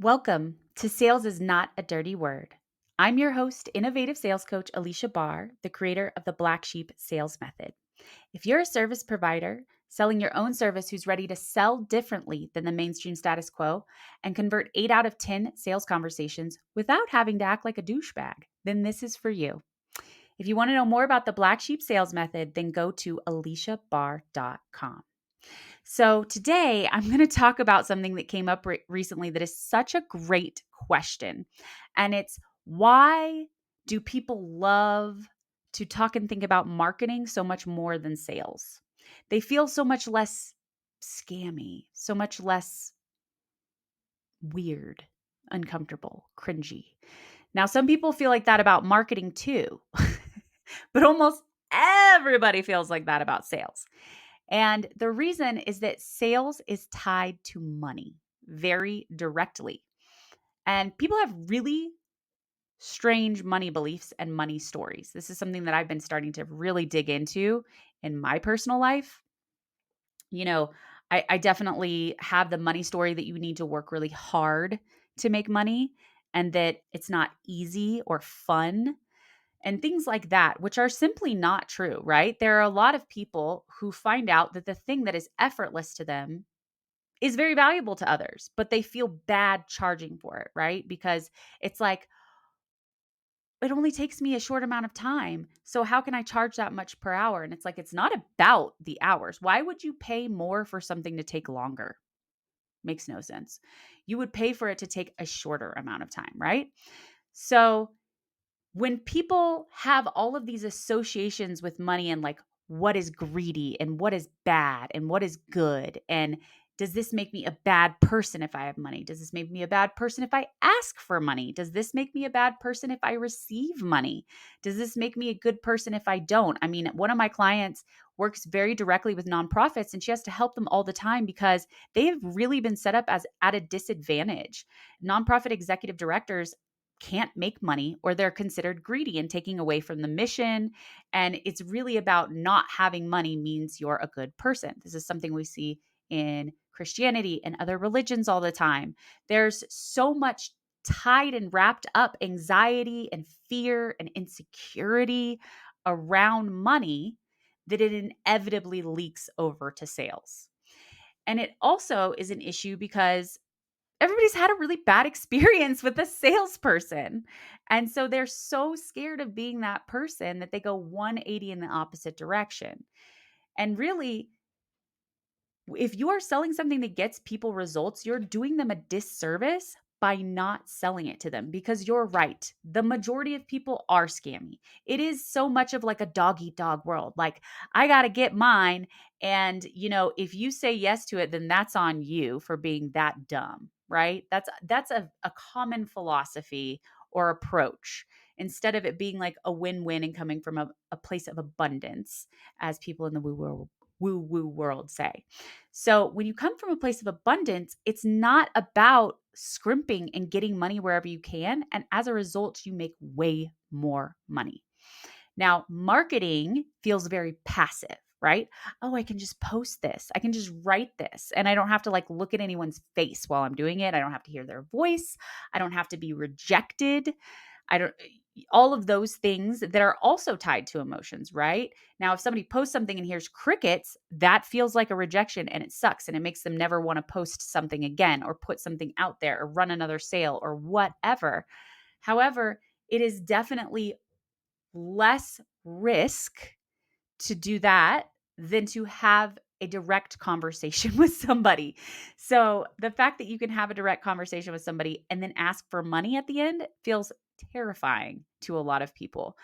Welcome to Sales is Not a Dirty Word. I'm your host, innovative sales coach Aleasha Bahr, the creator of the Black Sheep Sales Method. If you're a service provider selling your own service who's ready to sell differently than the mainstream status quo and convert 8 out of 10 sales conversations without having to act like a douchebag, then this is for you. If you want to know more about the Black Sheep Sales Method, then go to aleashabahr.com. So, today I'm going to talk about something that came up recently that is such a great question. And it's why do people love to talk and think about marketing so much more than sales? They feel so much less scammy, so much less weird, uncomfortable, cringy. Now, some people feel like that about marketing too, but almost everybody feels like that about sales. And the reason is that sales is tied to money very directly. And people have really strange money beliefs and money stories. This is something that I've been starting to really dig into in my personal life. You know, I definitely have the money story that you need to work really hard to make money and that it's not easy or fun and things like that, which are simply not true, right? There are a lot of people who find out that the thing that is effortless to them is very valuable to others, but they feel bad charging for it, right? Because it's like, it only takes me a short amount of time. So how can I charge that much per hour? And it's like, it's not about the hours. Why would you pay more for something to take longer? Makes no sense. You would pay for it to take a shorter amount of time, right? So when people have all of these associations with money and like what is greedy and what is bad and what is good, and does this make me a bad person if I have money? Does this make me a bad person if I ask for money? Does this make me a bad person if I receive money? Does this make me a good person if I don't? I mean, one of my clients works very directly with nonprofits and she has to help them all the time because they have really been set up as at a disadvantage. Nonprofit executive directors can't make money or they're considered greedy and taking away from the mission. And it's really about not having money means you're a good person. This is something we see in Christianity and other religions all the time. There's so much tied and wrapped up anxiety and fear and insecurity around money that it inevitably leaks over to sales. And it also is an issue because everybody's had a really bad experience with a salesperson. And so they're so scared of being that person that they go 180 in the opposite direction. And really, if you are selling something that gets people results, you're doing them a disservice by not selling it to them because you're right. The majority of people are scammy. It is so much of like a dog eat dog world. Like, I got to get mine. And, if you say yes to it, then that's on you for being that dumb, right? That's a common philosophy or approach instead of it being like a win-win and coming from a place of abundance, as people in the woo-woo world say. So when you come from a place of abundance, it's not about scrimping and getting money wherever you can. And as a result, you make way more money. Now, marketing feels very passive, right? Oh, I can just post this. I can just write this. And I don't have to like look at anyone's face while I'm doing it. I don't have to hear their voice. I don't have to be rejected. I don't all of those things that are also tied to emotions, right? Now, if somebody posts something and hears crickets, that feels like a rejection and it sucks and it makes them never want to post something again or put something out there or run another sale or whatever. However, it is definitely less risk to do that than to have a direct conversation with somebody. So the fact that you can have a direct conversation with somebody and then ask for money at the end feels terrifying to a lot of people.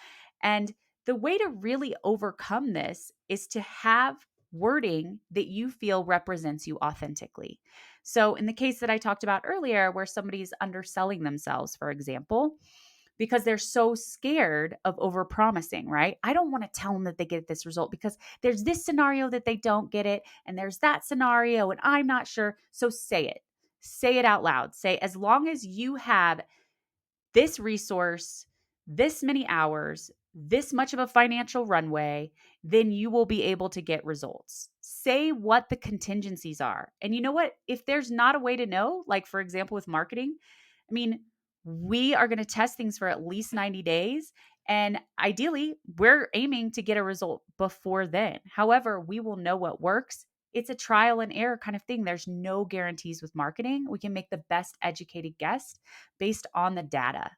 And the way to really overcome this is to have wording that you feel represents you authentically. So in the case that I talked about earlier, where somebody's underselling themselves, for example, because they're so scared of overpromising, right? I don't want to tell them that they get this result because there's this scenario that they don't get it, and there's that scenario, and I'm not sure. So say it. Say it out loud. Say, as long as you have this resource, this many hours, this much of a financial runway, then you will be able to get results. say what the contingencies are. And you know what? If there's not a way to know, like for example, with marketing, I mean, we are going to test things for at least 90 days. And ideally, we're aiming to get a result before then. However, we will know what works. It's a trial and error kind of thing. There's no guarantees with marketing. We can make the best educated guess based on the data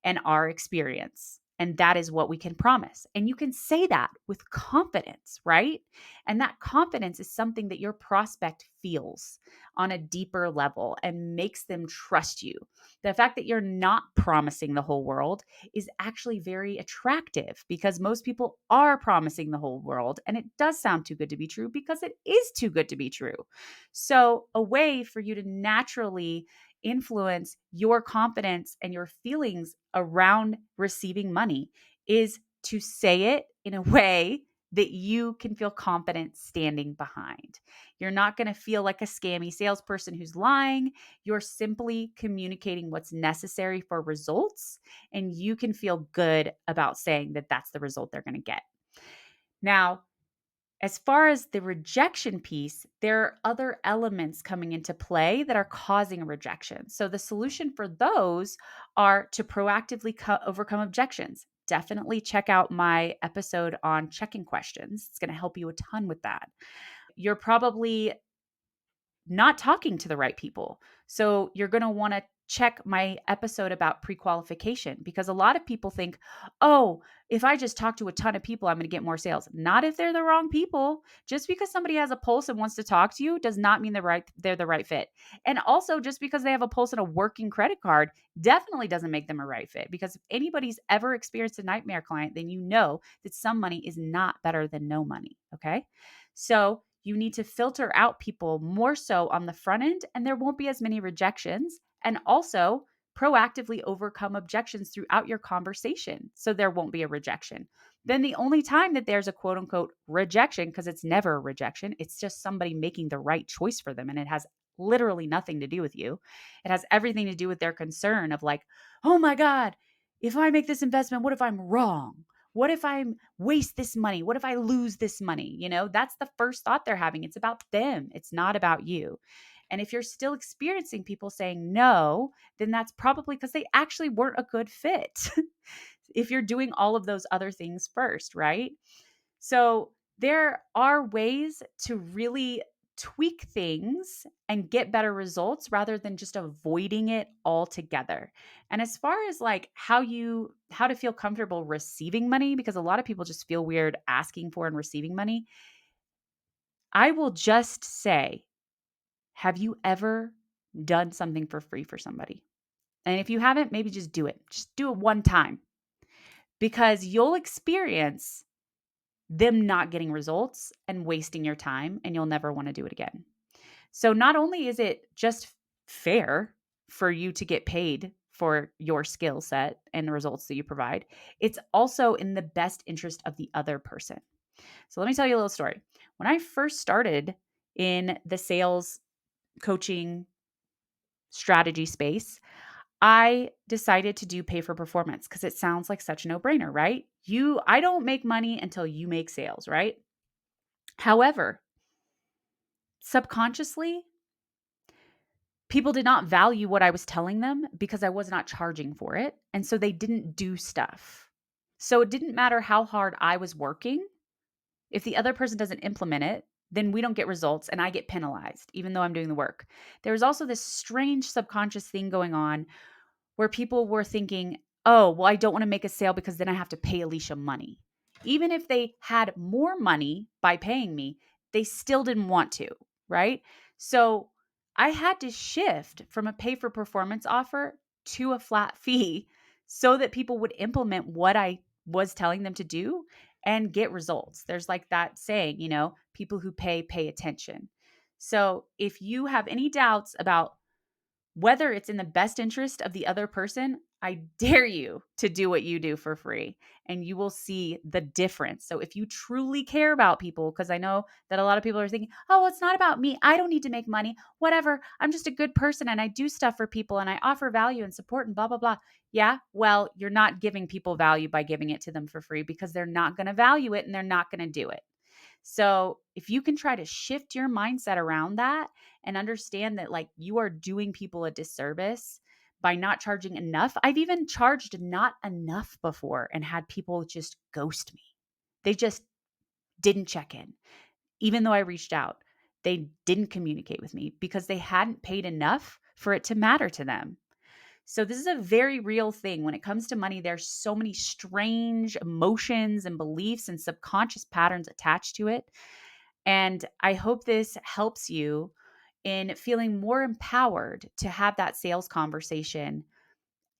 and our experience. And that is what we can promise. And you can say that with confidence, right? And that confidence is something that your prospect feels on a deeper level and makes them trust you. The fact that you're not promising the whole world is actually very attractive because most people are promising the whole world. And it does sound too good to be true because it is too good to be true. So, a way for you to naturally influence your confidence and your feelings around receiving money is to say it in a way that you can feel confident standing behind. You're not going to feel like a scammy salesperson who's lying. You're simply communicating what's necessary for results, and you can feel good about saying that that's the result they're going to get. Now, as far as the rejection piece, there are other elements coming into play that are causing a rejection. So the solution for those are to proactively overcome objections. Definitely check out my episode on checking questions. It's going to help you a ton with that. You're probably not talking to the right people. So you're going to want to check my episode about pre-qualification because a lot of people think, oh, if I just talk to a ton of people, I'm going to get more sales. Not if they're the wrong people. Just because somebody has a pulse and wants to talk to you does not mean they're the right fit. And also just because they have a pulse and a working credit card definitely doesn't make them a right fit, because if anybody's ever experienced a nightmare client, then you know that some money is not better than no money. Okay. So you need to filter out people more so on the front end, and there won't be as many rejections. And also proactively overcome objections throughout your conversation so there won't be a rejection. Then the only time that there's a quote unquote rejection, because it's never a rejection, it's just somebody making the right choice for them. And it has literally nothing to do with you. It has everything to do with their concern of like, oh my God, if I make this investment, what if I'm wrong? What if I waste this money? What if I lose this money? You know, that's the first thought they're having. It's about them. It's not about you. And if you're still experiencing people saying no, then that's probably because they actually weren't a good fit. If you're doing all of those other things first, right? So there are ways to really tweak things and get better results rather than just avoiding it altogether. And as far as like how to feel comfortable receiving money, because a lot of people just feel weird asking for and receiving money, I will just say, have you ever done something for free for somebody? And if you haven't, maybe just do it. Just do it one time, because you'll experience them not getting results and wasting your time, and you'll never want to do it again. So not only is it just fair for you to get paid for your skill set and the results that you provide, it's also in the best interest of the other person. So let me tell you a little story. When I first started in the sales coaching strategy space, I decided to do pay for performance because it sounds like such a no-brainer, right? I don't make money until you make sales, right? However, subconsciously, people did not value what I was telling them because I was not charging for it. And so they didn't do stuff. So it didn't matter how hard I was working. If the other person doesn't implement it, then we don't get results and I get penalized, even though I'm doing the work. There was also this strange subconscious thing going on where people were thinking, oh, well, I don't want to make a sale because then I have to pay Aleasha money. Even if they had more money by paying me, they still didn't want to, right? So I had to shift from a pay for performance offer to a flat fee so that people would implement what I was telling them to do and get results. There's like that saying, people who pay attention. So if you have any doubts about whether it's in the best interest of the other person, I dare you to do what you do for free, and you will see the difference. So if you truly care about people, because I know that a lot of people are thinking, oh, well, it's not about me. I don't need to make money. Whatever. I'm just a good person and I do stuff for people and I offer value and support and blah, blah, blah. Yeah, well, you're not giving people value by giving it to them for free because they're not going to value it and they're not going to do it. So if you can try to shift your mindset around that and understand that like you are doing people a disservice by not charging enough. I've even charged not enough before and had people just ghost me. They just didn't check in. Even though I reached out, they didn't communicate with me because they hadn't paid enough for it to matter to them. So this is a very real thing. When it comes to money, there's so many strange emotions and beliefs and subconscious patterns attached to it. And I hope this helps you in feeling more empowered to have that sales conversation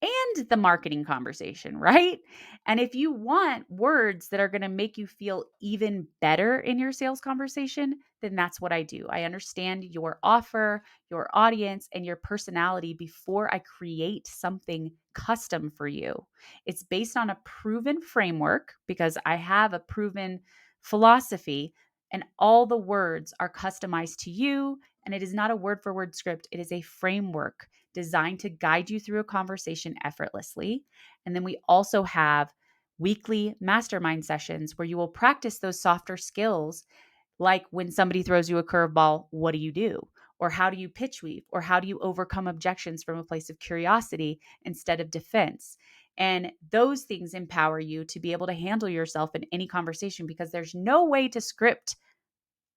and the marketing conversation, right? And if you want words that are going to make you feel even better in your sales conversation, then that's what I do. I understand your offer, your audience, and your personality before I create something custom for you. It's based on a proven framework because I have a proven philosophy, and all the words are customized to you. And it is not a word for word script, it is a framework designed to guide you through a conversation effortlessly. And then we also have weekly mastermind sessions where you will practice those softer skills, like when somebody throws you a curveball, what do you do? Or how do you pitch weave? Or how do you overcome objections from a place of curiosity instead of defense? And those things empower you to be able to handle yourself in any conversation because there's no way to script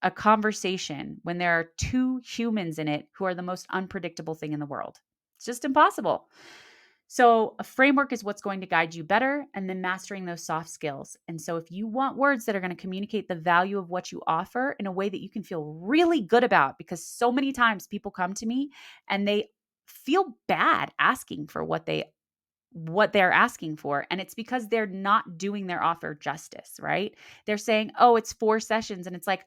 a conversation when there are two humans in it who are the most unpredictable thing in the world. It's just impossible. So, a framework is what's going to guide you better, and then mastering those soft skills. And so, if you want words that are going to communicate the value of what you offer in a way that you can feel really good about, because so many times people come to me and they feel bad asking for what they're asking for. And it's because they're not doing their offer justice, right? They're saying, oh, it's 4 sessions. And it's like,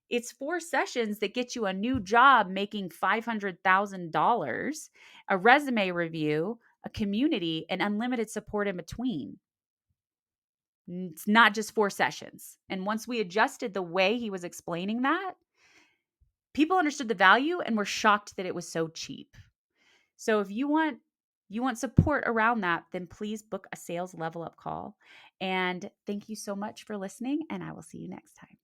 it's 4 sessions that get you a new job making $500,000, a resume review, a community, and unlimited support in between. It's not just 4 sessions. And once we adjusted the way he was explaining that, people understood the value and were shocked that it was so cheap. So if you want support around that, then please book a sales level up call. And thank you so much for listening, and I will see you next time.